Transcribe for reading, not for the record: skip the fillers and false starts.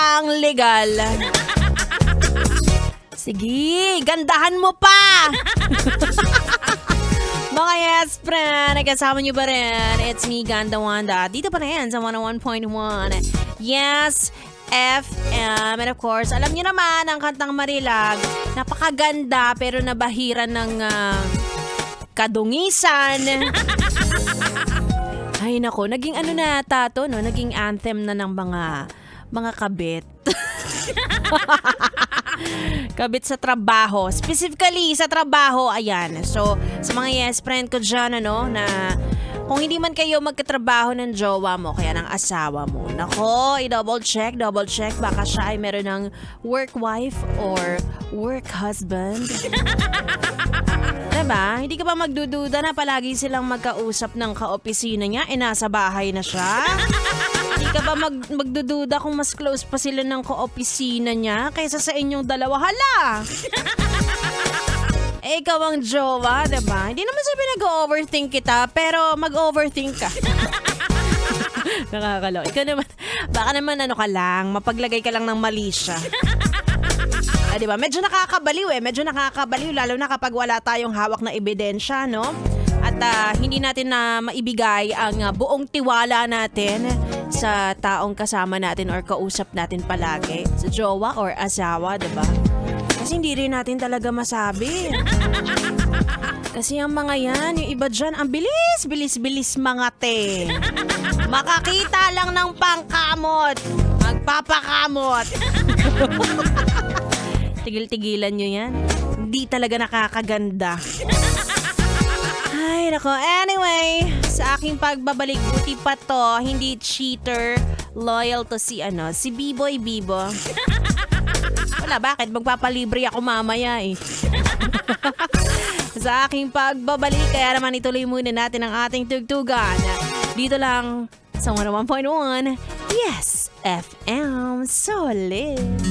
ang legal. Sige, gandahan mo pa! Mga yes, friend, nagkasama niyo ba rin? It's me, Ganda Wanda. Dito pa rin sa 101.1. Yes, FM. And of course, alam niyo naman, ang kantang Marilag, napakaganda pero nabahiran ng kadungisan. Ay nako, naging ano na tato, no? Naging anthem na ng mga kabit. Kabit sa trabaho. Specifically sa trabaho, ayan. So, sa mga yes friend ko dyan, ano, na kung hindi man kayo magkatrabaho ng jowa mo, kaya ng asawa mo, nako, i-double check, baka siya ay meron ng work wife or work husband. Diba? Hindi ka ba magdududa na palagi silang magkausap ng kaopisina niya, nasa bahay na siya? Hindi ka ba magdududa kung mas close pa sila ng kaopisina niya kaysa sa inyong dalawa? Hala! Ikaw ang jowa, diba? Hindi naman sabi nag-overthink kita, pero mag-overthink ka. Nakakalo. Ikaw naman, baka naman ano ka lang, mapaglagay ka lang ng mali siya. Diba? Medyo nakakabaliw lalo na kapag wala tayong hawak na ebidensya, no? At hindi natin na maibigay ang buong tiwala natin sa taong kasama natin or kausap natin palagi. Sa jowa or asawa, diba? Kasi hindi rin natin talaga masabi. Kasi ang mga yan, yung iba dyan, ang bilis mga te. Makakita lang ng pangkamot. Magpapakamot. Tigil-tigilan nyo yan. Hindi talaga nakakaganda. Ay, nako. Anyway, sa aking pagbabalik, buti pa to, hindi cheater, loyal to si Biboy Bibo. Wala, bakit? Magpapalibre ako mamaya eh. Sa aking pagbabalik, kaya naman ituloy muna natin ang ating tugtugan. Dito lang sa 101.1, Yes FM Solid.